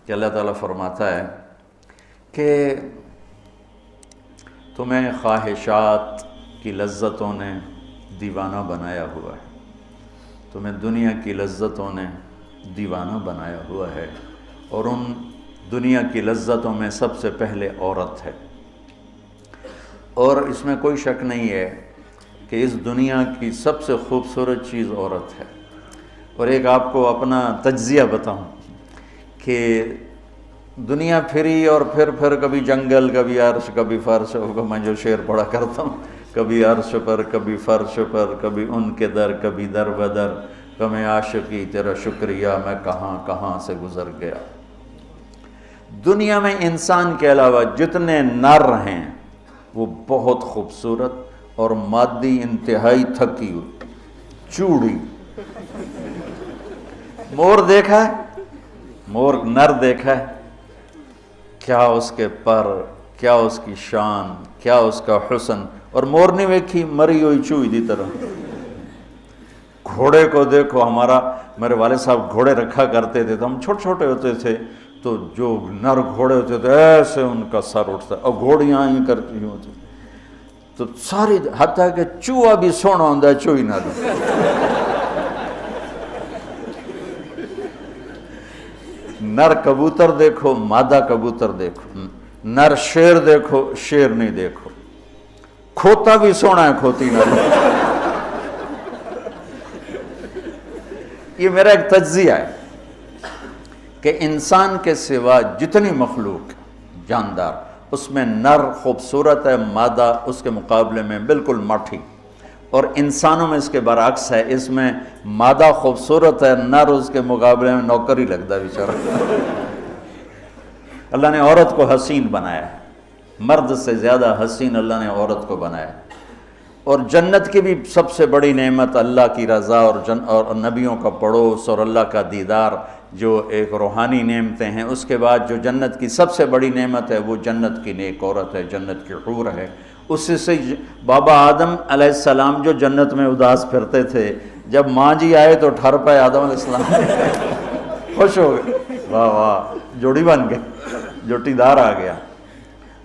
کہ اللہ تعالیٰ فرماتا ہے کہ تمہیں خواہشات کی لذتوں نے دیوانہ بنایا ہوا ہے، تمہیں دنیا کی لذتوں نے دیوانہ بنایا ہوا ہے، اور ان دنیا کی لذتوں میں سب سے پہلے عورت ہے، اور اس میں کوئی شک نہیں ہے کہ اس دنیا کی سب سے خوبصورت چیز عورت ہے۔ اور ایک آپ کو اپنا تجزیہ بتاؤں کہ دنیا پھری اور پھر کبھی جنگل، کبھی عرش، کبھی فرش، میں جو شعر پڑھا کرتا ہوں، کبھی عرش پر، کبھی فرش پر، کبھی ان کے در، کبھی در بدر، کبھی عاشقی تیرا شکریہ میں کہاں کہاں سے گزر گیا۔ دنیا میں انسان کے علاوہ جتنے نر ہیں وہ بہت خوبصورت اور مادی انتہائی تھکی ہوئی، چوڑی۔ مور دیکھا ہے؟ مور نر دیکھا ہے؟ کیا اس کے پر، کیا اس کی شان، کیا اس کا حسن، اور مور نہیں ویکھی مری ہوئی چوئی دی طرح۔ گھوڑے کو دیکھو، میرے والد صاحب گھوڑے رکھا کرتے تھے، تو ہم چھوٹے چھوٹے ہوتے تھے تو جو نر گھوڑے ہوتے تھے ایسے ان کا سر اٹھتا، اور گھوڑیاں ہی کرتی ہوتی تو ساری، حتیٰ کہ چوہا بھی سونا ہوتا ہے، چوئی نر۔ نر کبوتر دیکھو، مادہ کبوتر دیکھو، نر شیر دیکھو، شیر نہیں دیکھو، کھوتا بھی سونا ہے، کھوتی نر۔ یہ میرا ایک تجزیہ ہے کہ انسان کے سوا جتنی مخلوق جاندار، اس میں نر خوبصورت ہے، مادہ اس کے مقابلے میں بالکل ماٹھی، اور انسانوں میں اس کے برعکس ہے، اس میں مادہ خوبصورت ہے، نر اس کے مقابلے میں نوکر ہی لگتا ہے بیچارہ۔ اللہ نے عورت کو حسین بنایا ہے، مرد سے زیادہ حسین اللہ نے عورت کو بنایا ہے، اور جنت کی بھی سب سے بڑی نعمت اللہ کی رضا اور نبیوں کا پڑوس اور اللہ کا دیدار، جو ایک روحانی نعمتیں ہیں۔ اس کے بعد جو جنت کی سب سے بڑی نعمت ہے وہ جنت کی نیک عورت ہے، جنت کی حور ہے۔ اسی سے بابا آدم علیہ السلام جو جنت میں اداس پھرتے تھے، جب ماں جی آئے تو ٹھر پائے آدم علیہ السلام، خوش ہو گئے، واہ واہ جوڑی بن گئے، جوٹی دار آ گیا۔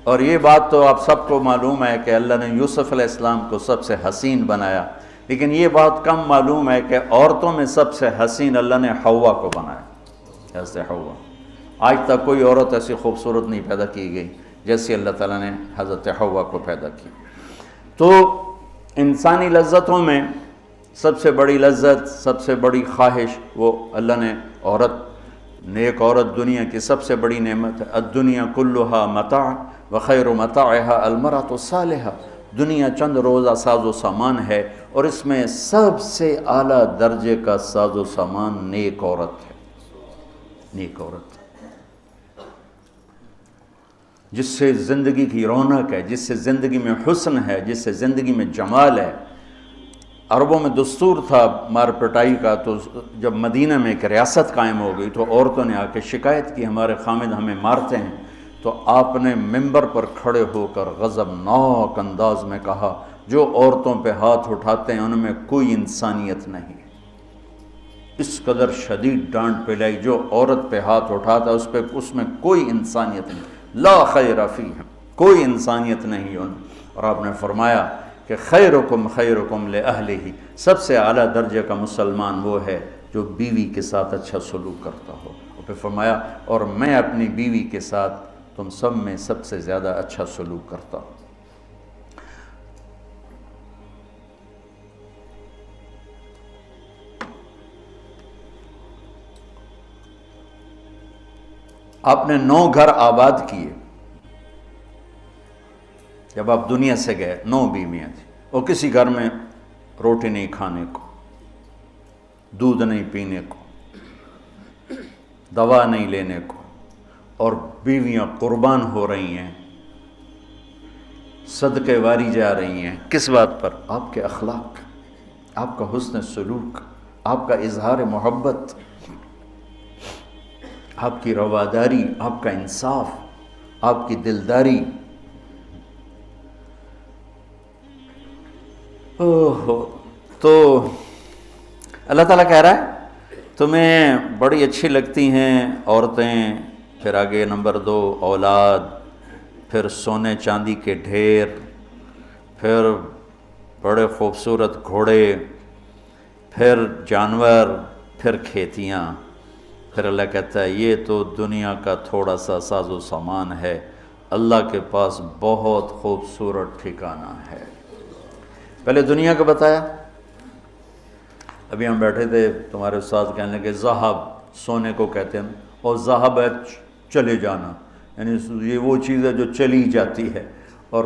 اور یہ بات تو آپ سب کو معلوم ہے کہ اللہ نے یوسف علیہ السلام کو سب سے حسین بنایا، لیکن یہ بات کم معلوم ہے کہ عورتوں میں سب سے حسین اللہ نے حوا کو بنایا، ایسے حوا۔ آج تک کوئی عورت ایسی خوبصورت نہیں پیدا کی گئی جیسے اللہ تعالیٰ نے حضرت حوا کو پیدا کی۔ تو انسانی لذتوں میں سب سے بڑی لذت، سب سے بڑی خواہش وہ اللہ نے عورت، نیک عورت دنیا کی سب سے بڑی نعمت ہے۔ الدنیا کلھا متاع وخیر متاعها المرأة الصالحہ، دنیا چند روزہ ساز و سامان ہے، اور اس میں سب سے اعلیٰ درجے کا ساز و سامان نیک عورت ہے، نیک عورت، جس سے زندگی کی رونق ہے، جس سے زندگی میں حسن ہے، جس سے زندگی میں جمال ہے۔ عربوں میں دستور تھا مار پٹائی کا، تو جب مدینہ میں ایک ریاست قائم ہو گئی تو عورتوں نے آ کے شکایت کی ہمارے خامد ہمیں مارتے ہیں، تو آپ نے ممبر پر کھڑے ہو کر غضبناک انداز میں کہا، جو عورتوں پہ ہاتھ اٹھاتے ہیں ان میں کوئی انسانیت نہیں۔ اس قدر شدید ڈانٹ پلائی، جو عورت پہ ہاتھ اٹھاتا ہے اس میں کوئی انسانیت نہیں، لا خیر فیہم، کوئی انسانیت نہیں ان۔ اور آپ نے فرمایا کہ خیرکم خیرکم لأہلہ، سب سے اعلیٰ درجے کا مسلمان وہ ہے جو بیوی کے ساتھ اچھا سلوک کرتا ہو۔ اور پھر فرمایا، اور میں اپنی بیوی کے ساتھ تم سب میں سب سے زیادہ اچھا سلوک کرتا ہوں۔ آپ نے 9 گھر آباد کیے، جب آپ دنیا سے گئے 9 بیویاں تھیں، اور کسی گھر میں روٹی نہیں کھانے کو، دودھ نہیں پینے کو، دوا نہیں لینے کو، اور بیویاں قربان ہو رہی ہیں، صدقے واری جا رہی ہیں۔ کس بات پر؟ آپ کے اخلاق، آپ کا حسن سلوک، آپ کا اظہار محبت، آپ کی رواداری، آپ کا انصاف، آپ کی دلداری۔ تو اللہ تعالیٰ کہہ رہا ہے تمہیں بڑی اچھی لگتی ہیں عورتیں پھر آگے نمبر 2 اولاد، پھر سونے چاندی کے ڈھیر، پھر بڑے خوبصورت گھوڑے، پھر جانور، پھر کھیتیاں. پھر اللہ کہتا ہے یہ تو دنیا کا تھوڑا سا ساز و سامان ہے، اللہ کے پاس بہت خوبصورت ٹھکانہ ہے. پہلے دنیا کا بتایا. ابھی ہم بیٹھے تھے، تمہارے استاد کہنے لگے ذہب سونے کو کہتے ہیں، اور ذہب ہے چلے جانا، یعنی یہ وہ چیز ہے جو چلی جاتی ہے، اور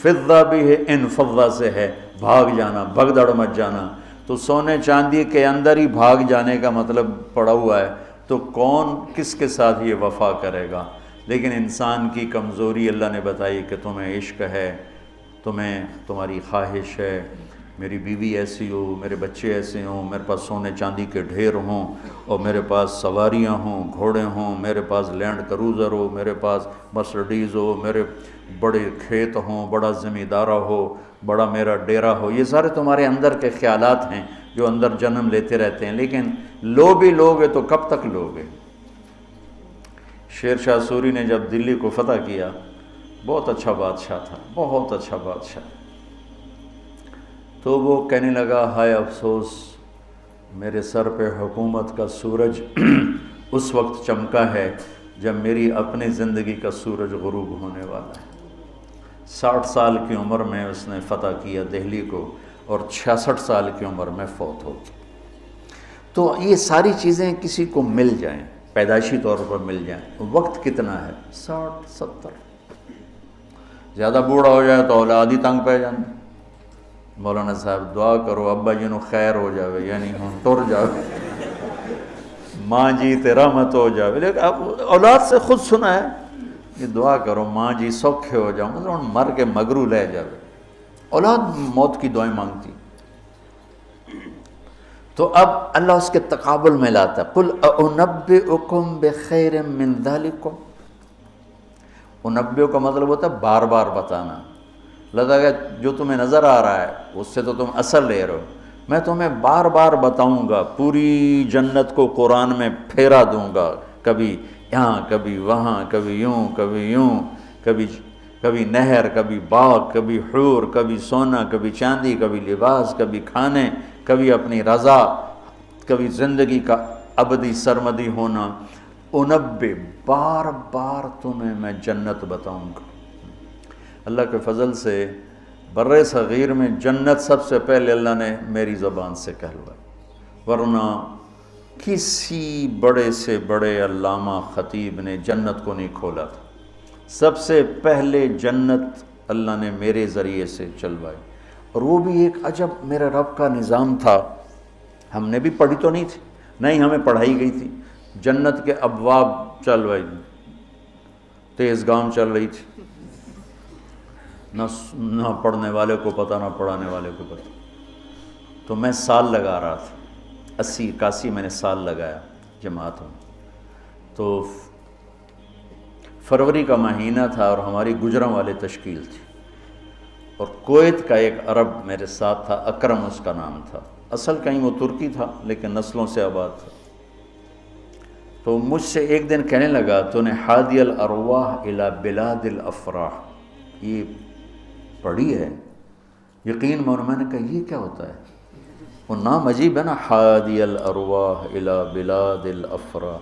فضہ بھی ہے، انفضہ سے ہے بھاگ جانا، بھگدڑ مچ جانا. تو سونے چاندی کے اندر ہی بھاگ جانے کا مطلب پڑا ہوا ہے، تو کون کس کے ساتھ یہ وفا کرے گا؟ لیکن انسان کی کمزوری اللہ نے بتائی کہ تمہیں عشق ہے، تمہیں تمہاری خواہش ہے میری بیوی ایسی ہو، میرے بچے ایسے ہوں، میرے پاس سونے چاندی کے ڈھیر ہوں، اور میرے پاس سواریاں ہوں، گھوڑے ہوں، میرے پاس لینڈ کروزر ہو، میرے پاس مرسڈیز ہو، میرے بڑے کھیت ہوں، بڑا زمیندارہ ہو، بڑا میرا ڈیرا ہو. یہ سارے تمہارے اندر کے خیالات ہیں جو اندر جنم لیتے رہتے ہیں، لیکن لو بھی لوگے تو کب تک لوگے؟ شیر شاہ سوری نے جب دلی کو فتح کیا، بہت اچھا بادشاہ تھا، بہت اچھا بادشاہ، تو وہ کہنے لگا ہائے افسوس میرے سر پہ حکومت کا سورج اس وقت چمکا ہے جب میری اپنی زندگی کا سورج غروب ہونے والا ہے. 60 سال کی عمر میں اس نے فتح کیا دہلی کو، اور 66 سال کی عمر میں فوت ہو گیا. تو یہ ساری چیزیں کسی کو مل جائیں، پیدائشی طور پر مل جائیں، وقت کتنا ہے؟ 60 70. زیادہ بوڑھا ہو جائے تو اولاد ہی تنگ پہ جانا. مولانا صاحب دعا کرو ابا جی نو خیر ہو جاوے، یعنی ہوں ٹر جاوے، ماں جی تے رحمت ہو جاوے. لیکن اب اولاد سے خود سنا ہے یہ دعا کرو ماں جی سوکھے ہو جاؤں، مطلب مر کے مگرو لے جاوے. اولاد موت کی دعائیں مانگتی. تو اب اللہ اس کے تقابل میں لاتا ہے قل اُنَبِّئُكُمْ بِخَيْرٍ مِّن ذَلِكُمْ. انبئ کا مطلب ہوتا ہے بار بار بتانا. لگا کہ جو تمہیں نظر آ رہا ہے اس سے تو تم اثر لے رہے ہو، میں تمہیں بار بار بتاؤں گا، پوری جنت کو قرآن میں پھیرا دوں گا، کبھی یہاں کبھی وہاں، کبھی یوں کبھی یوں، کبھی نہر، کبھی باغ، کبھی حور، کبھی سونا، کبھی چاندی، کبھی لباس، کبھی کھانے، کبھی اپنی رضا، کبھی زندگی کا ابدی سرمدی ہونا. انبئ بار بار تمہیں میں جنت بتاؤں گا. اللہ کے فضل سے بر صغیر میں جنت سب سے پہلے اللہ نے میری زبان سے کہلوائی، ورنہ کسی بڑے سے بڑے علامہ خطیب نے جنت کو نہیں کھولا تھا. سب سے پہلے جنت اللہ نے میرے ذریعے سے چلوائی. اور وہ بھی ایک عجب میرے رب کا نظام تھا. ہم نے بھی پڑھی تو نہیں تھی، نہیں ہمیں پڑھائی گئی تھی. جنت کے ابواب چلوائی، تیز گام چل رہی تھی، نہ پڑھنے والے کو پتہ نہ پڑھانے والے کو پتہ. تو میں سال لگا رہا تھا، 80 81 میں نے سال لگایا جماعت میں. تو فروری کا مہینہ تھا اور ہماری گجراں والے تشکیل تھی، اور کویت کا ایک عرب میرے ساتھ تھا، اکرم اس کا نام تھا. اصل کہیں وہ ترکی تھا لیکن نسلوں سے آباد تھا. تو مجھ سے ایک دن کہنے لگا تو نے حادی الارواح الی بلاد الافراح یہ پڑھی ہے؟ یقین مانو. میں نے کہا یہ کیا ہوتا ہے؟ وہ نام عجیب ہے نا، حادی الارواح الی بلاد الافراح.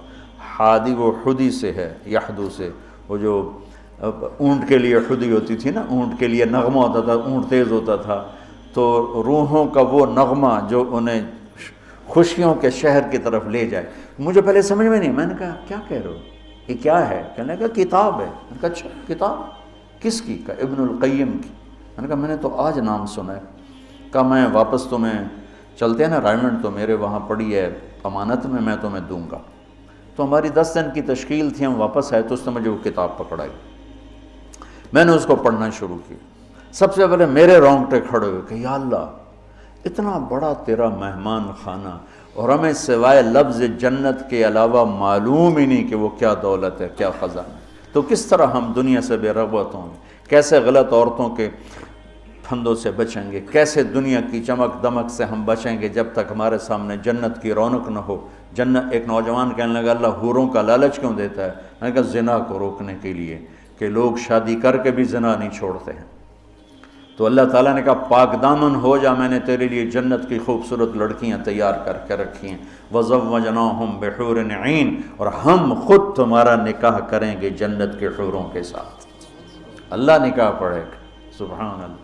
حادی وہ حدی سے ہے، یحدو سے، وہ جو اونٹ کے لیے حدی ہوتی تھی نا، اونٹ کے لیے نغمہ ہوتا تھا، اونٹ تیز ہوتا تھا، تو روحوں کا وہ نغمہ جو انہیں خوشیوں کے شہر کی طرف لے جائے. مجھے پہلے سمجھ میں نہیں، میں نے کہا کیا کہہ رہے ہو، یہ کیا ہے؟ کہنے لگا کتاب ہے. میں نے کہا اچھا کتاب کس کی؟ کہا ابن القیم کی. میں نے کہا میں نے تو آج نام سنا ہے. کہا میں واپس تمہیں چلتے ہیں نا رائمنڈ، تو میرے وہاں پڑی ہے امانت میں تمہیں دوں گا. تو ہماری 10 دن کی تشکیل تھی، ہم واپس آئے تو اس نے مجھے وہ کتاب پکڑائی. میں نے اس کو پڑھنا شروع کی. سب سے پہلے میرے رونگٹے کھڑے ہوئے کہ یا اللہ اتنا بڑا تیرا مہمان خانہ، اور ہمیں سوائے لفظ جنت کے علاوہ معلوم ہی نہیں کہ وہ کیا دولت ہے، کیا خزانہ. تو کس طرح ہم دنیا سے بے رغبت ہوں گے، کیسے غلط عورتوں کے پھندوں سے بچیں گے، کیسے دنیا کی چمک دمک سے ہم بچیں گے جب تک ہمارے سامنے جنت کی رونق نہ ہو. جنت ایک نوجوان کہنے لگا اللہ حوروں کا لالچ کیوں دیتا ہے؟ میں نے کہا زنا کو روکنے کے لیے کہ لوگ شادی کر کے بھی زنا نہیں چھوڑتے ہیں. تو اللہ تعالیٰ نے کہا پاک دامن ہو جا، میں نے تیرے لیے جنت کی خوبصورت لڑکیاں تیار کر کے رکھی ہیں. وَزَوَّجْنَاهُمْ بِحُورٍ عِينٍ، اور ہم خود تمہارا نکاح کریں گے جنت کے حوروں کے ساتھ. اللہ نکاح پڑھے گا. سبحان اللہ.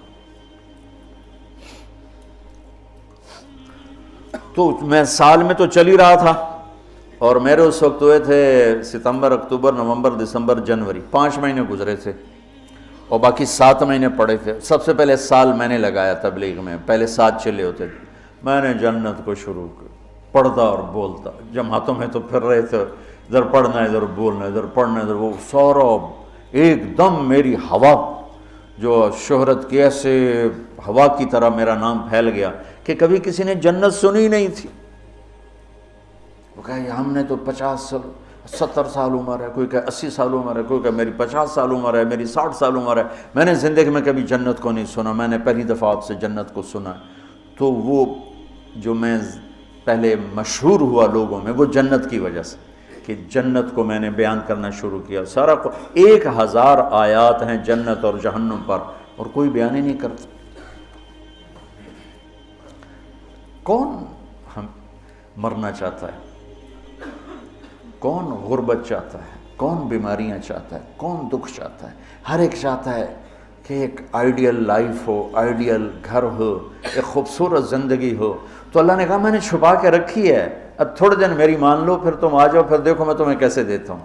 تو میں سال میں تو چل ہی رہا تھا، اور میرے اس وقت ہوئے تھے ستمبر، اکتوبر، نومبر، دسمبر، جنوری، 5 مہینے گزرے تھے، اور باقی 7 مہینے پڑے تھے. سب سے پہلے سال میں نے لگایا تبلیغ میں، پہلے 7 چلے ہوتے تھے. میں نے جنت کو شروع کیا، پڑھتا اور بولتا. جماعتوں میں تو پھر رہے تھے، ادھر پڑھنا ادھر بولنا، ادھر پڑھنا ادھر وہ سارا ایک دم میری ہوا جو شہرت کی ایسے ہوا کی طرح میرا نام پھیل گیا کہ کبھی کسی نے جنت سنی نہیں تھی. وہ کہا ہم نے تو 50-70 سال عمر ہے، کوئی کہ 80 سال عمر ہے، کوئی کہ میری 50 سال عمر ہے، میری 60 سال عمر ہے، میں نے زندگی میں کبھی جنت کو نہیں سنا، میں نے پہلی دفعہ آپ سے جنت کو سنا. تو وہ جو میں پہلے مشہور ہوا لوگوں میں، وہ جنت کی وجہ سے کہ جنت کو میں نے بیان کرنا شروع کیا. سارا 1000 آیات ہیں جنت اور جہنم پر، اور کوئی بیان ہی نہیں کرتا. کون ہم مرنا چاہتا ہے؟ کون غربت چاہتا ہے؟ کون بیماریاں چاہتا ہے؟ کون دکھ چاہتا ہے؟ ہر ایک چاہتا ہے کہ ایک آئیڈیل لائف ہو، آئیڈیل گھر ہو، ایک خوبصورت زندگی ہو. تو اللہ نے کہا میں نے چھپا کے رکھی ہے، اب تھوڑے دن میری مان لو، پھر تم آ جاؤ، پھر دیکھو میں تمہیں کیسے دیتا ہوں.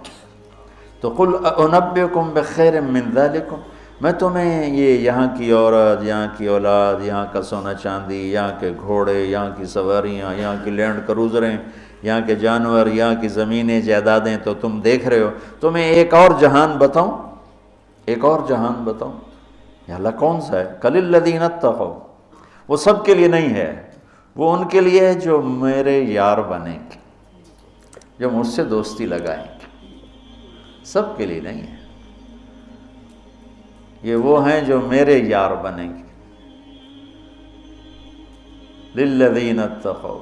تو قل انبئکم بخیر من ذالکم، میں تمہیں یہ یہاں کی عورت، یہاں کی اولاد، یہاں کا سونا چاندی، یہاں کے گھوڑے، یہاں کی سواریاں، یہاں کی لینڈ کروزریں، یہاں کے جانور، یہاں کی زمینیں جائیدادیں تو تم دیکھ رہے ہو، تمہیں ایک اور جہان بتاؤں؟ ایک اور جہان بتاؤں؟ یا اللہ کون سا ہے؟ قل الذین اتقوا، وہ سب کے لیے نہیں ہے، وہ ان کے لیے ہے جو میرے یار بنیں گے، جو مجھ سے دوستی لگائیں گے. سب کے لیے نہیں ہے، یہ وہ ہیں جو میرے یار بنیں گے. للذین اتقوا،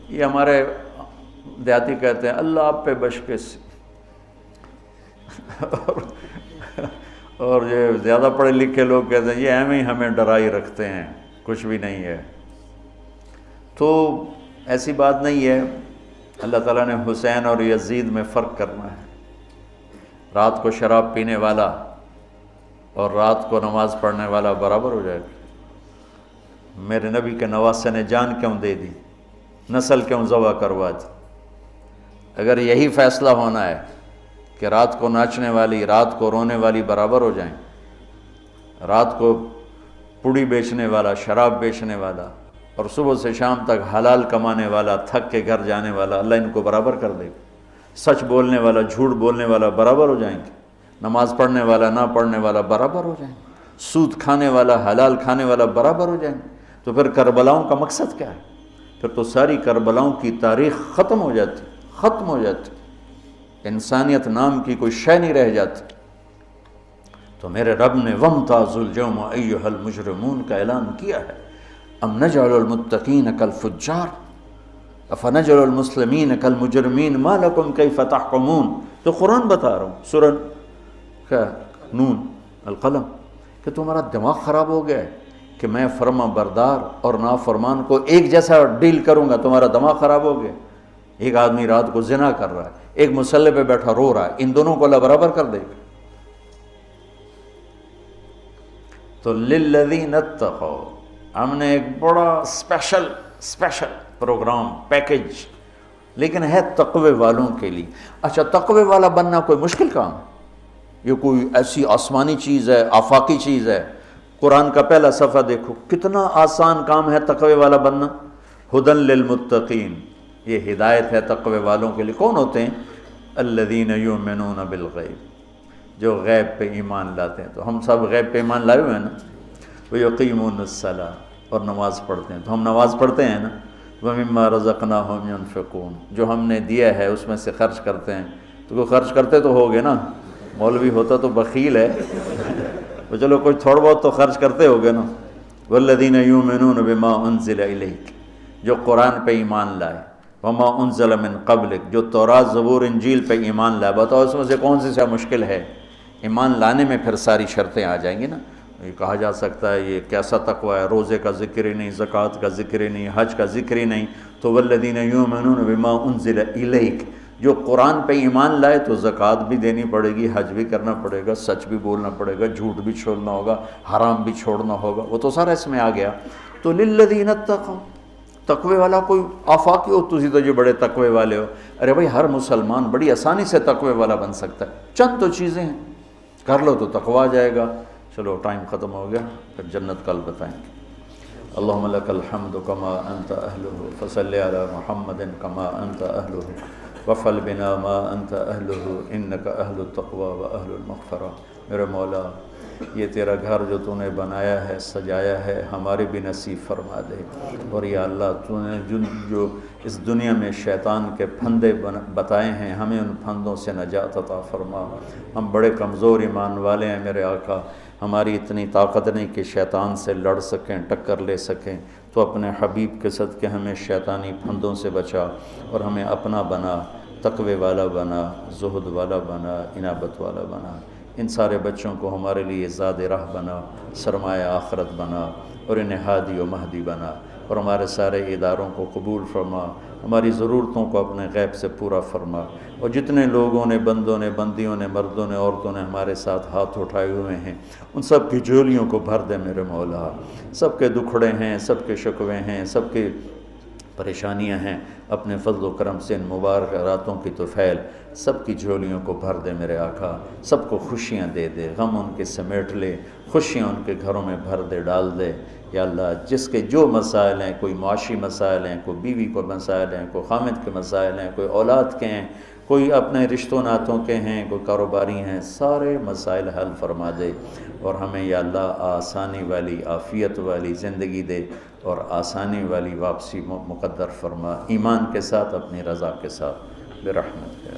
یہ ہمارے دیہاتی کہتے ہیں اللہ آپ پہ بشکش، اور یہ زیادہ پڑھے لکھے لوگ کہتے ہیں یہ ایم ہی ہمیں ڈرائی رکھتے ہیں، کچھ بھی نہیں ہے. تو ایسی بات نہیں ہے. اللہ تعالیٰ نے حسین اور یزید میں فرق کرنا ہے. رات کو شراب پینے والا اور رات کو نماز پڑھنے والا برابر ہو جائے گا. میرے نبی کے نواسے نے جان کیوں دے دی، نسل کیوں ذبح کروا دی؟ اگر یہی فیصلہ ہونا ہے کہ رات کو ناچنے والی، رات کو رونے والی برابر ہو جائیں، رات کو پوڑی بیچنے والا، شراب بیچنے والا، اور صبح سے شام تک حلال کمانے والا، تھک کے گھر جانے والا، اللہ ان کو برابر کر دے گا. سچ بولنے والا، جھوٹ بولنے والا برابر ہو جائیں گے. نماز پڑھنے والا، نہ پڑھنے والا برابر ہو جائیں گے. سود کھانے والا، حلال کھانے والا برابر ہو جائیں گے. تو پھر کربلاؤں کا مقصد کیا ہے؟ پھر تو ساری کربلاؤں کی تاریخ ختم ہو جاتی، ختم ہو جاتی، انسانیت نام کی کوئی شے نہیں رہ جاتی. تو میرے رب نے وَامْتَازُوا الْيَوْمَ أَيُّهَا الْمُجْرِمُونَ کا اعلان کیا ہے. ام نجعل المتقین کالفجار افنجعل المسلمین کالمجرمین ما لکم کیف تحکمون. تو قرآن بتا رہا ہوں، سورہ کیا نون القلم، کہ تمہارا دماغ خراب ہو گیا ہے کہ میں فرما بردار اور نافرمان کو ایک جیسا ڈیل کروں گا. تمہارا دماغ خراب ہو گیا. ایک آدمی رات کو زنا کر رہا ہے، ایک مصلی پہ بیٹھا رو رہا ہے، ان دونوں کو اللہ برابر کر دے گا. تو للذین اتقوا، ہم نے ایک بڑا اسپیشل پروگرام، پیکج، لیکن ہے تقوی والوں کے لیے. اچھا تقوی والا بننا کوئی مشکل کام ہے؟ یہ کوئی ایسی آسمانی چیز ہے، آفاقی چیز ہے؟ قرآن کا پہلا صفحہ دیکھو، کتنا آسان کام ہے تقوی والا بننا. ہدی للمتقین، یہ ہدایت ہے تقوی والوں کے لیے. کون ہوتے ہیں؟ الذین یؤمنون بالغیب، جو غیب پہ ایمان لاتے ہیں. تو ہم سب غیب پہ ایمان لائے ہوئے ہیں نا. وَيُقِيمُونَ الصَّلَاةَ، اور نماز پڑھتے ہیں. تو ہم نماز پڑھتے ہیں نا. وَمِمَّا رَزَقْنَاهُمْ يُنْفِقُونَ، جو ہم نے دیا ہے اس میں سے خرچ کرتے ہیں. تو وہ خرچ کرتے تو ہوگے نا، مولوی ہوتا تو بخیل ہے. تو چلو کوئی تھوڑا بہت تو خرچ کرتے ہوگے نا. وَالَّذِينَ يُؤْمِنُونَ بِمَا أُنزِلَ إِلَيْكَ، جو قرآن پہ ایمان لائے. وما انزل من قبلک، جو تورات زبور انجیل پہ ایمان لائے، بتاؤ اس میں سے کون سی مشکل ہے؟ ایمان لانے میں پھر ساری شرطیں آ جائیں گی نا۔ یہ کہا جا سکتا ہے یہ کیسا تقوی ہے، روزے کا ذکر ہی نہیں، زکوٰۃ کا ذکر ہی نہیں، حج کا ذکر ہی نہیں، تو والذین یؤمنون بما انزل الیک، جو قرآن پہ ایمان لائے تو زکوٰۃ بھی دینی پڑے گی، حج بھی کرنا پڑے گا، سچ بھی بولنا پڑے گا، جھوٹ بھی چھوڑنا ہوگا، حرام بھی چھوڑنا ہوگا، وہ تو سارا اس میں آ گیا۔ تو للذین اتقوا، تقوی والا کوئی آفاقی ہو تسی تو جو بڑے تقوی والے ہو، ارے بھائی ہر مسلمان بڑی آسانی سے تقوی والا بن سکتا ہے، چند تو چیزیں ہیں، کر لو تو تقوی آ جائے گا۔ چلو ٹائم ختم ہو گیا، پھر جنت کل بتائیں گے۔ اللہم لک الحمد کما انت اہلہ، فصل علی محمد کما انت اہلہ، وفعل بنا ما انت اہلہ، انک اہل التقوی و اہل المغفرہ۔ میرے مولا یہ تیرا گھر جو تو نے بنایا ہے، سجایا ہے، ہمارے بھی نصیب فرما دے، اور یا اللہ تو نے جو اس دنیا میں شیطان کے پھندے بتائے ہیں، ہمیں ان پھندوں سے نجات عطا فرما۔ ہم بڑے کمزور ایمان والے ہیں میرے آقا، ہماری اتنی طاقت نہیں کہ شیطان سے لڑ سکیں، ٹکر لے سکیں، تو اپنے حبیب کے صدقے ہمیں شیطانی پھندوں سے بچا، اور ہمیں اپنا بنا، تقوی والا بنا، زہد والا بنا، انابت والا بنا۔ ان سارے بچوں کو ہمارے لیے زاد راہ بنا، سرمایہ آخرت بنا، اور انہیں ہادی و مہدی بنا، اور ہمارے سارے اداروں کو قبول فرما، ہماری ضرورتوں کو اپنے غیب سے پورا فرما، اور جتنے لوگوں نے، بندوں نے، بندیوں نے، مردوں نے، عورتوں نے ہمارے ساتھ ہاتھ اٹھائے ہوئے ہیں، ان سب کی جھولیوں کو بھر دے میرے مولا۔ سب کے دکھڑے ہیں، سب کے شکوے ہیں، سب کے پریشانیاں ہیں، اپنے فضل و کرم سے ان مبارک راتوں کی طفیل سب کی جھولیوں کو بھر دے میرے آقا، سب کو خوشیاں دے دے، غم ان کے سمیٹ لے، خوشیاں ان کے گھروں میں بھر دے، ڈال دے۔ یا اللہ جس کے جو مسائل ہیں، کوئی معاشی مسائل ہیں، کوئی بیوی کو مسائل ہیں، کوئی خامد کے مسائل ہیں، کوئی اولاد کے ہیں، کوئی اپنے رشتوں ناتوں کے ہیں، کوئی کاروباری ہیں، سارے مسائل حل فرما دے، اور ہمیں یا اللہ آسانی والی، عافیت والی زندگی دے، اور آسانی والی واپسی مقدر فرما، ایمان کے ساتھ، اپنی رضا کے ساتھ، برحمت ہے۔